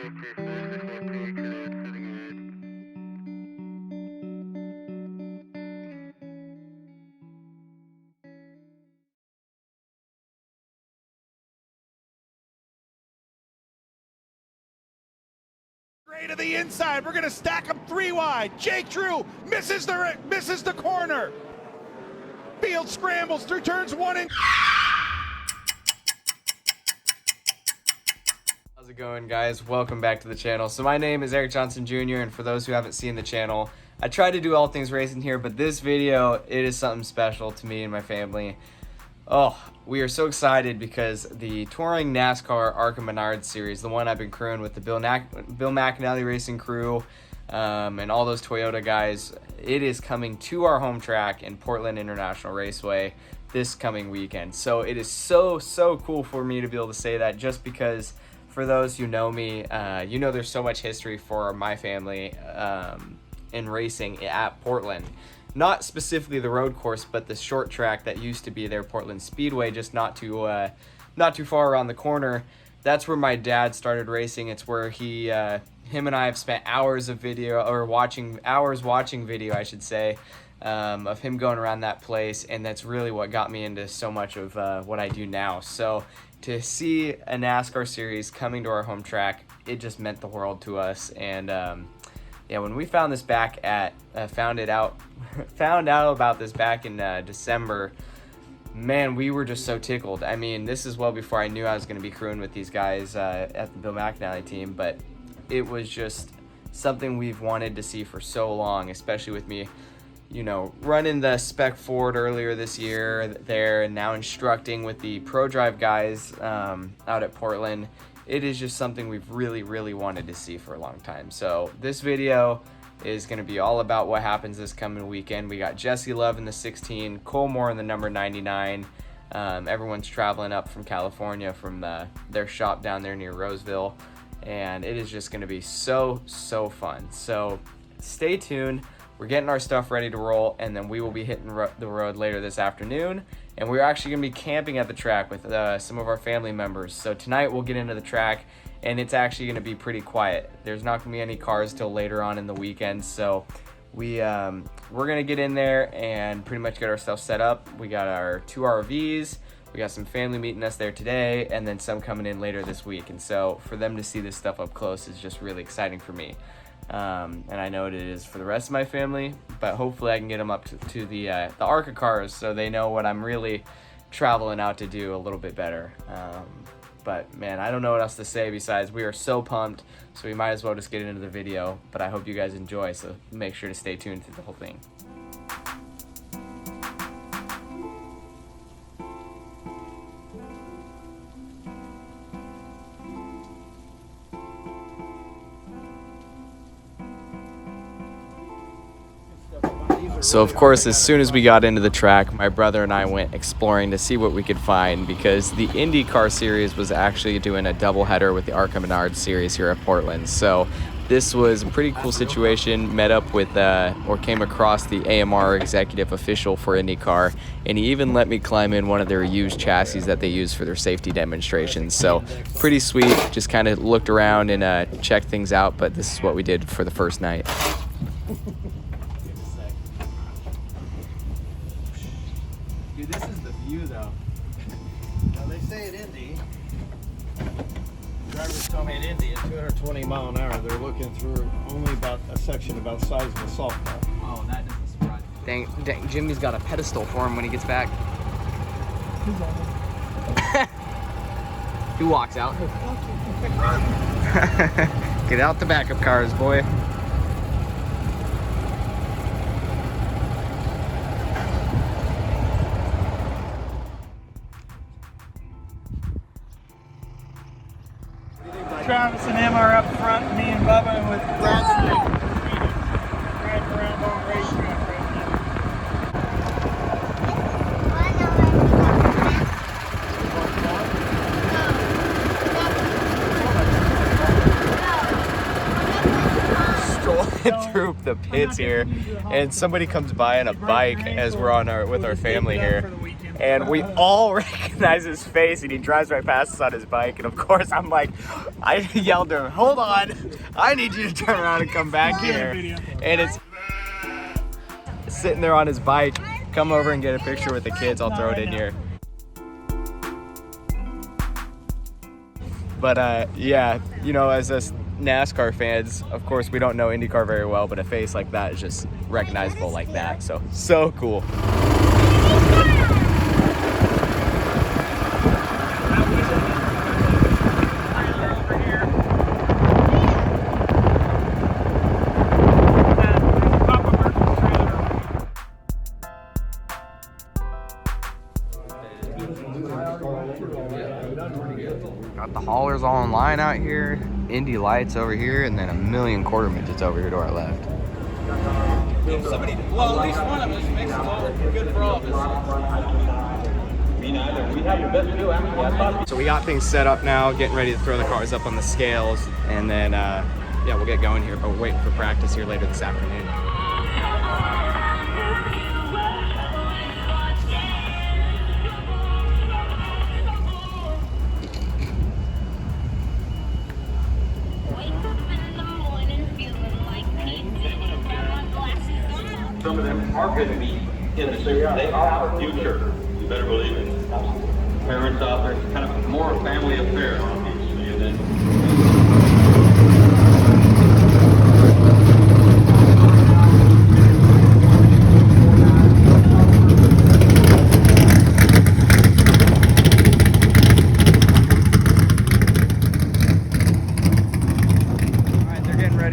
To the inside, we're going to stack them 3 wide. Jake Drew misses the corner. Field scrambles through turns 1 and. How's it going, guys? Welcome back to the channel. So my name is Eric Johnson Jr., and for those who haven't seen the channel, I try to do all things racing here, but this video, it is something special to me and my family. Oh, we are so excited because the touring NASCAR ARCA Menards Series, the one I've been crewing with the Bill McAnally Racing crew and all those Toyota guys, it is coming to our home track in Portland International Raceway this coming weekend. So it is so cool for me to be able to say that, just because for those who know me, you know there's so much history for my family in racing at Portland. Not specifically the road course, but the short track that used to be there, Portland Speedway, just not too far around the corner. That's where my dad started racing. It's where him and I have spent hours of video, or hours watching video, I should say, of him going around that place, and that's really what got me into so much of what I do now. So to see a NASCAR series coming to our home track, it just meant the world to us. And yeah, when we found this back at found out about this back in December, man, we were just so tickled. I mean, this is well before I knew I was going to be crewing with these guys at the Bill McAnally team, but it was just something we've wanted to see for so long, especially with me, you know, running the Spec Ford earlier this year there, and now instructing with the Pro Drive guys out at Portland. It is just something we've really wanted to see for a long time. So this video is going to be all about what happens this coming weekend. We got Jesse Love in the 16, Cole Moore in the number 99. Everyone's traveling up from California from their shop down there near Roseville, and it is just going to be so fun. So stay tuned. We're getting our stuff ready to roll, and then we will be hitting the road later this afternoon. And we're actually going to be camping at the track with some of our family members. So tonight we'll get into the track, and it's actually going to be pretty quiet. There's not going to be any cars till later on in the weekend. So we're going to get in there and pretty much get ourselves set up. We got our 2 RVs. We got some family meeting us there today, and then some coming in later this week. And so for them to see this stuff up close is just really exciting for me. And I know it is for the rest of my family, but hopefully I can get them up to the ARCA cars so they know what I'm really traveling out to do a little bit better. But man, I don't know what else to say besides we are so pumped, so we might as well just get into the video. But I hope you guys enjoy, so make sure to stay tuned through the whole thing. So of course, as soon as we got into the track, my brother and I went exploring to see what we could find, because the IndyCar series was actually doing a doubleheader with the ARCA Menards Series here at Portland. So this was a pretty cool situation. Met up with or came across the AMR executive official for IndyCar, and he even let me climb in one of their used chassis that they use for their safety demonstrations. So pretty sweet. Just kind of looked around and checked things out, but this is what we did for the first night. Dude, this is the view, though. Now, they say at Indy, drivers tell me at Indy at 220 mile an hour, they're looking through only about a section about the size of a salt car. Oh, that doesn't surprise me. Dang, Jimmy's got a pedestal for him when he gets back. He walks out. Get out the backup cars, boy. Travis and Emma are up front, me and Bubba with Brad riding around on the racetrack right now. Strolling through the pits here, and somebody comes by on a bike as we're on with our family here. and we all recognize his face, and he drives right past us on his bike. And of course, I'm like, I yelled to him, hold on, I need you to turn around and come back here. And it's sitting there on his bike. Come over and get a picture with the kids. I'll throw it in here. But yeah, you know, as us NASCAR fans, of course, we don't know IndyCar very well, but a face like that is just recognizable like that. So cool. Got the haulers all in line out here, Indy lights over here, and then a million quarter midgets over here to our left. Well, at least one of us makes it all good for all of us. Me neither. We have your best view after. So we got things set up now, getting ready to throw the cars up on the scales, and then yeah, we'll get going here, but we're waiting for practice here later this afternoon. Some of them are going to be in the series. They are our future. You better believe it. Parents out there, it's kind of more a family affair, obviously. And then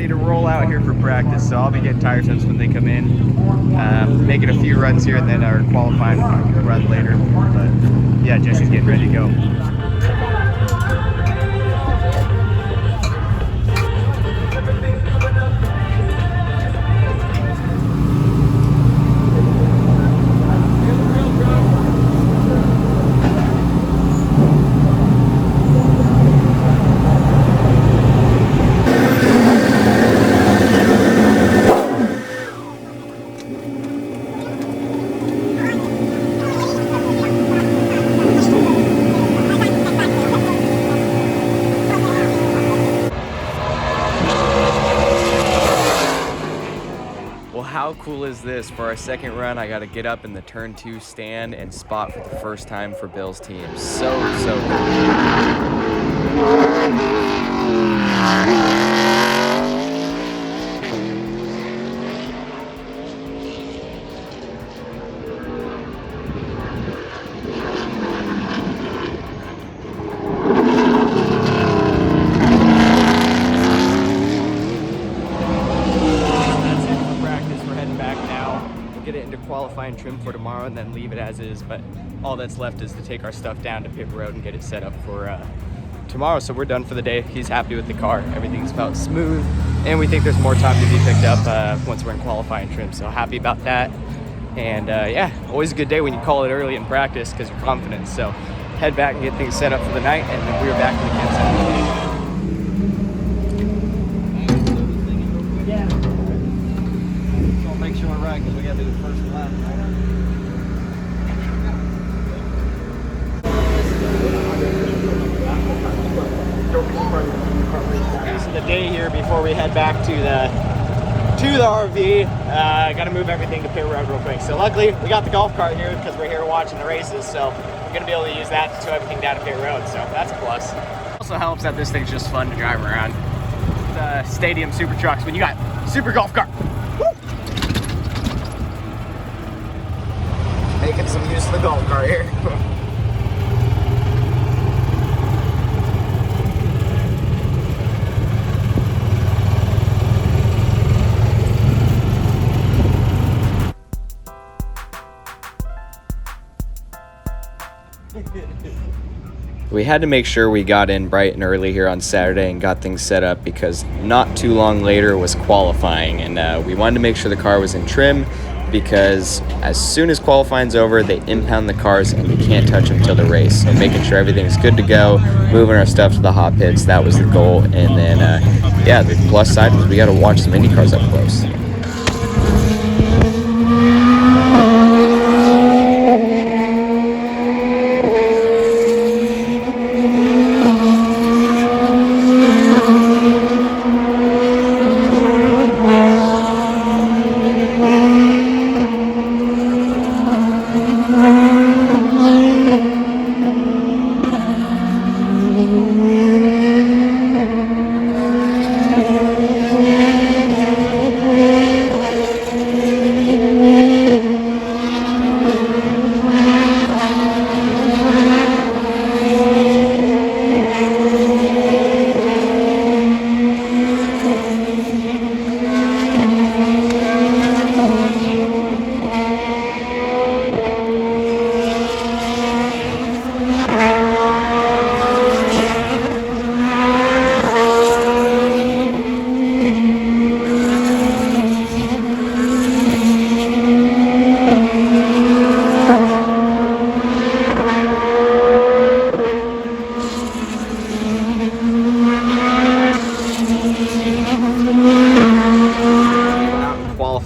to roll out here for practice, so I'll be getting tire temps when they come in, making a few runs here and then our qualifying run later. But yeah, Jesse's getting ready to go. How cool is this? For our second run, I got to get up in the turn 2 stand and spot for the first time for Bill's team. So qualifying trim for tomorrow and then leave it as is, but all that's left is to take our stuff down to pit road and get it set up for tomorrow. So we're done for the day. He's happy with the car. Everything's about smooth, and we think there's more time to be picked up once we're in qualifying trim, so happy about that. And yeah, always a good day when you call it early in practice because you're confident. So head back and get things set up for the night, and then we're back to the campsite. make sure we're right because we got to do the first lap. This is the day here before we head back to the RV. Got to move everything to pit road real quick. So luckily we got the golf cart here because we're here watching the races. So we're gonna be able to use that to tow everything down to pit road. So that's a plus. It also helps that this thing's just fun to drive around. The stadium super trucks when you got super golf cart. Making some use of the golf cart here. We had to make sure we got in bright and early here on Saturday and got things set up because not too long later was qualifying, and we wanted to make sure the car was in trim because as soon as qualifying's over, they impound the cars and we can't touch them till the race. So making sure everything's good to go, moving our stuff to the hot pits, that was the goal. And then, yeah, the plus side was we got to watch some Indy cars up close.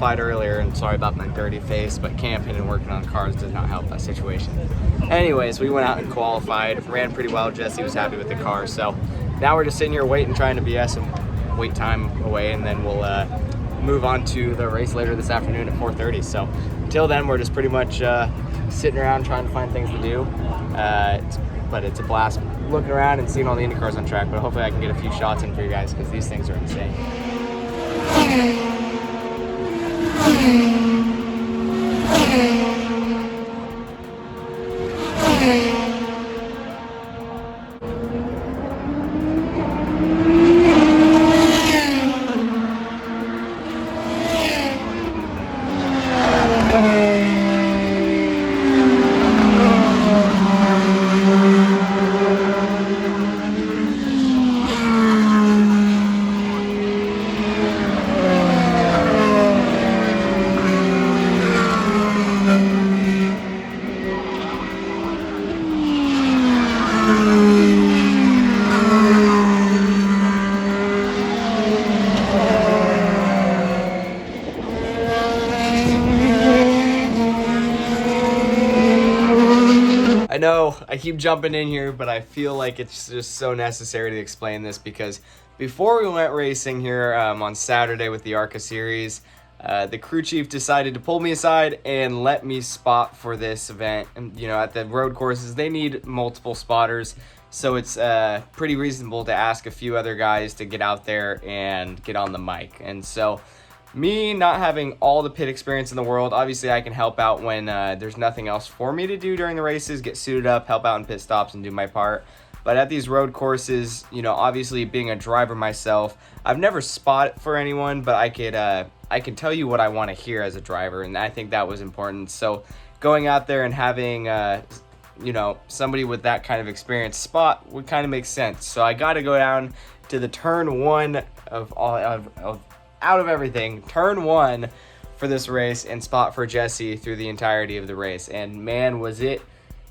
qualified earlier, and sorry about my dirty face, but camping and working on cars does not help that situation. Anyways, we went out and qualified, ran pretty well. Jesse was happy with the car, so now we're just sitting here waiting, trying to BS and wait time away, and then we'll move on to the race later this afternoon at 4:30. So until then, we're just pretty much sitting around trying to find things to do. But it's a blast looking around and seeing all the IndyCars on track, but hopefully I can get a few shots in for you guys because these things are insane. I know I keep jumping in here, but I feel like it's just so necessary to explain this because before we went racing here on Saturday with the ARCA Series, the crew chief decided to pull me aside and let me spot for this event. And, you know, at the road courses, they need multiple spotters, so it's pretty reasonable to ask a few other guys to get out there and get on the mic. And so me not having all the pit experience in the world, obviously I can help out when there's nothing else for me to do during the races, get suited up, help out in pit stops and do my part. But at these road courses, you know, obviously being a driver myself, I've never spotted for anyone, but I can tell you what I want to hear as a driver, and I think that was important. So going out there and having you know, somebody with that kind of experience spot would kind of make sense. So I got to go down to the turn one out of everything, turn one for this race and spot for Jesse through the entirety of the race. And man, was it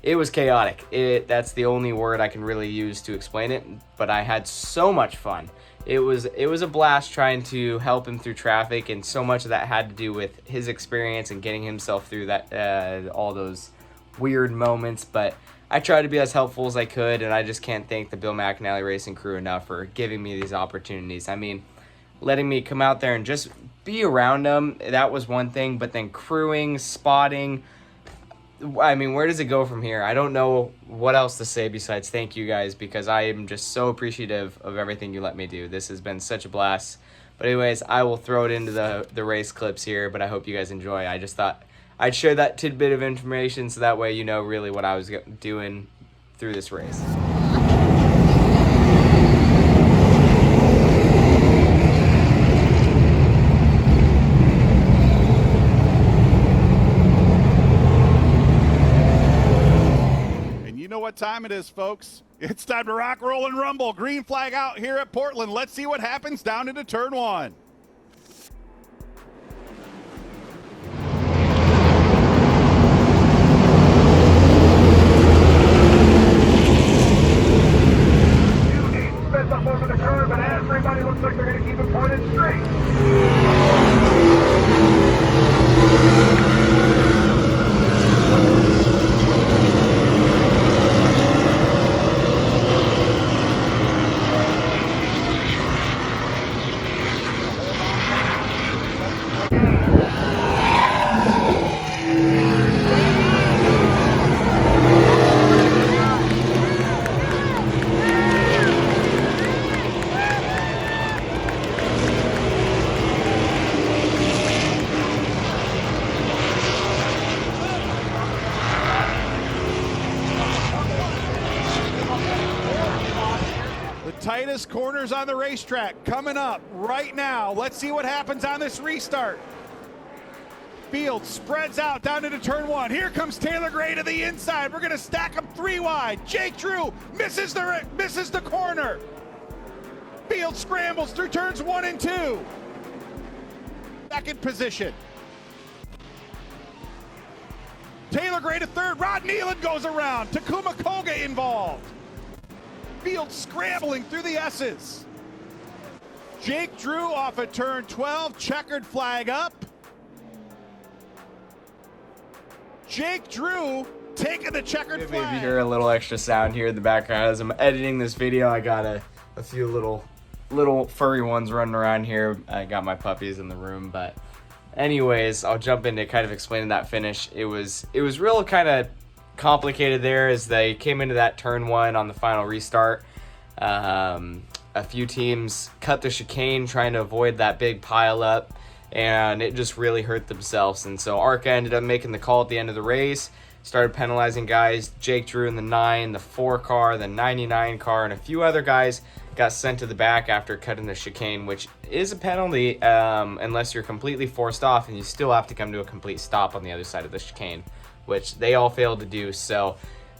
was chaotic. That's the only word I can really use to explain it, but I had so much fun. It was a blast trying to help him through traffic, and so much of that had to do with his experience and getting himself through that all those weird moments. But I tried to be as helpful as I could, and I just can't thank the Bill McAnally Racing crew enough for giving me these opportunities. I mean, letting me come out there and just be around them, that was one thing, but then crewing, spotting, I mean, where does it go from here? I don't know what else to say besides thank you guys, because I am just so appreciative of everything you let me do. This has been such a blast. But anyways, I will throw it into the race clips here, but I hope you guys enjoy. I just thought I'd share that tidbit of information so that way you know really what I was doing through this race. What time it is, folks. It's time to rock, roll, and rumble. Green flag out here at Portland. Let's see what happens down into turn one. Spins up over the curve, and everybody looks like they're going to keep it pointed straight. Tightest corners on the racetrack coming up right now. Let's see what happens on this restart. Field spreads out down into turn one. Here comes Taylor Gray to the inside. We're going to stack them 3 wide. Jake Drew misses the corner. Field scrambles through turns 1 and 2. Second position. Taylor Gray to third. Rod Nealon goes around. Takuma Koga involved. Field scrambling through the S's. Jake Drew off at turn 12, checkered flag up. Jake Drew taking the checkered Maybe flag. if you hear a little extra sound here in the background as I'm editing this video, I got a few little furry ones running around here. I got my puppies in the room, but anyways, I'll jump into kind of explaining that finish. It was real kind of complicated there as they came into that turn one on the final restart. A few teams cut the chicane trying to avoid that big pile up, and it just really hurt themselves. And so ARCA ended up making the call at the end of the race, started penalizing guys. Jake Drew in the 9, the 4 car, the 99 car, and a few other guys got sent to the back after cutting the chicane, which is a penalty unless you're completely forced off, and you still have to come to a complete stop on the other side of the chicane, which they all failed to do. So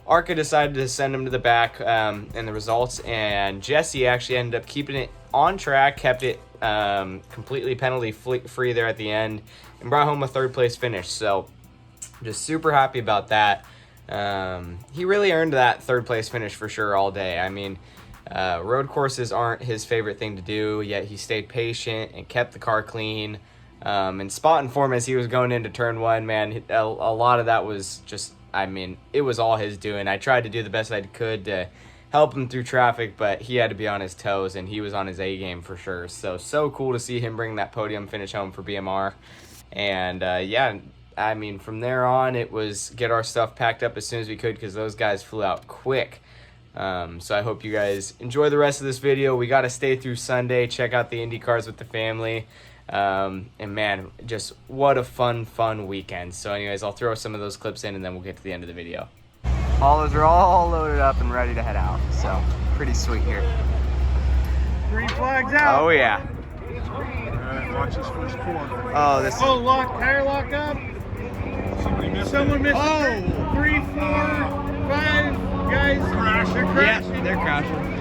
ARCA decided to send him to the back in the results, and Jesse actually ended up keeping it on track, kept it completely penalty free there at the end, and brought home a 3rd place finish. So just super happy about that. He really earned that 3rd place finish for sure all day. I mean, road courses aren't his favorite thing to do, yet he stayed patient and kept the car clean. And spotting for him as he was going into turn 1, man, a lot of that was just, I mean, it was all his doing. I tried to do the best I could to help him through traffic, but he had to be on his toes, and he was on his A game for sure. So cool to see him bring that podium finish home for BMR. And yeah, I mean, from there on, it was get our stuff packed up as soon as we could because those guys flew out quick. So I hope you guys enjoy the rest of this video. We got to stay through Sunday, check out the IndyCars with the family. And man, just what a fun weekend. So anyways, I'll throw some of those clips in and then we'll get to the end of the video. Haulers are all loaded up and ready to head out. So pretty sweet here. Green flags out. Oh yeah. Watch this first corner. Oh, this. Oh, tire lock up. Someone missed. Oh. 3, 4, 5 guys. They're crashing. Yeah, they're crashing.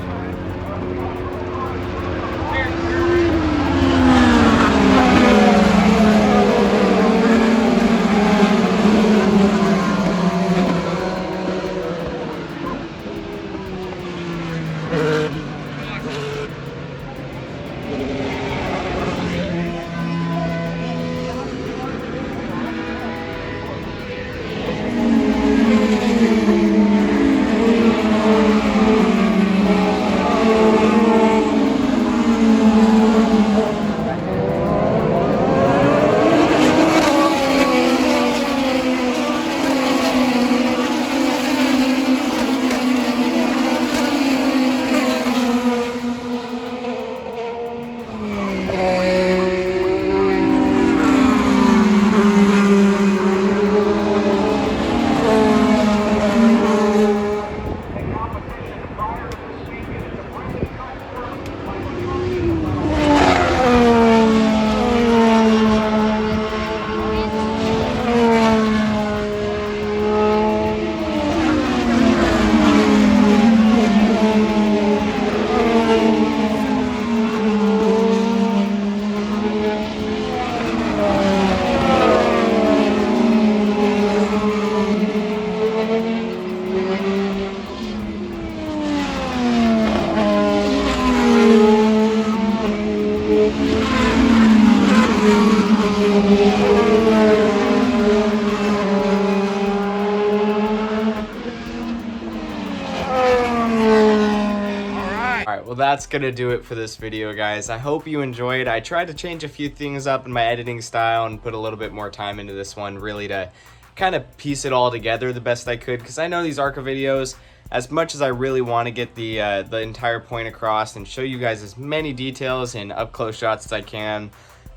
Well, that's gonna do it for this video, guys. I hope you enjoyed. I tried to change a few things up in my editing style and put a little bit more time into this one, really to kind of piece it all together the best I could, because I know these ARCA videos, as much as I really want to get the entire point across and show you guys as many details and up close shots as I can,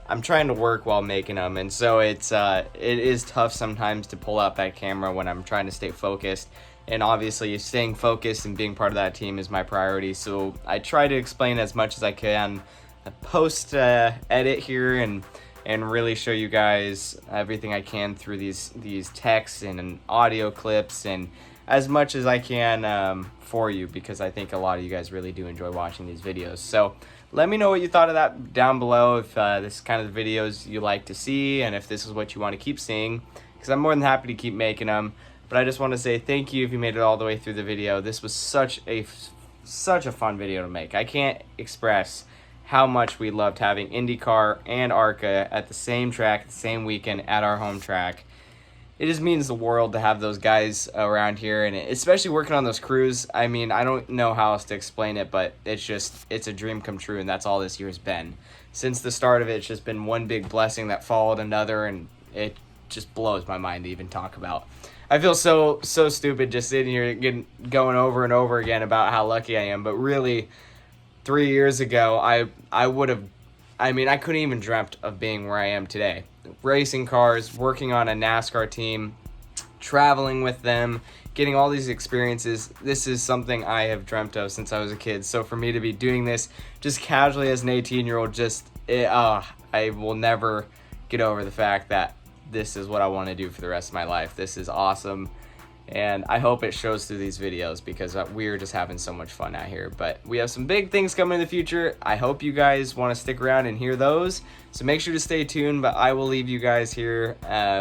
I'm trying to work while making them, and so it is tough sometimes to pull out that camera when I'm trying to stay focused. And obviously staying focused and being part of that team is my priority, so I try to explain as much as I can, post edit here, and really show you guys everything I can through these texts and audio clips and as much as I can for you, because I think a lot of you guys really do enjoy watching these videos. So let me know what you thought of that down below, if this is kind of the videos you like to see and if this is what you want to keep seeing, because I'm more than happy to keep making them. But I just want to say thank you if you made it all the way through the video. This was such a fun video to make. I can't express how much we loved having IndyCar and ARCA at the same track, the same weekend at our home track. it just means the world to have those guys around here, and especially working on those crews. I mean, I don't know how else to explain it, but it's a dream come true, and that's all this year's been. Since the start of it, it's just been one big blessing that followed another, and it just blows my mind to even talk about. I feel so stupid just sitting here going over and over again about how lucky I am, but really, 3 years ago, I couldn't even dreamt of being where I am today. Racing cars, working on a NASCAR team, traveling with them, getting all these experiences. This is something I have dreamt of since I was a kid. So for me to be doing this just casually as an 18-year-old, I will never get over the fact that this is what I want to do for the rest of my life. This is awesome. And I hope it shows through these videos because we're just having so much fun out here. But we have some big things coming in the future. I hope you guys want to stick around and hear those. So make sure to stay tuned, but I will leave you guys here.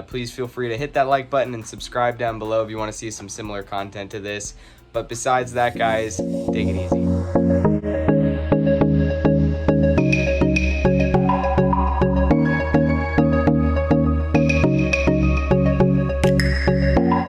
Please feel free to hit that like button and subscribe down below if you want to see some similar content to this. But besides that, guys, take it easy.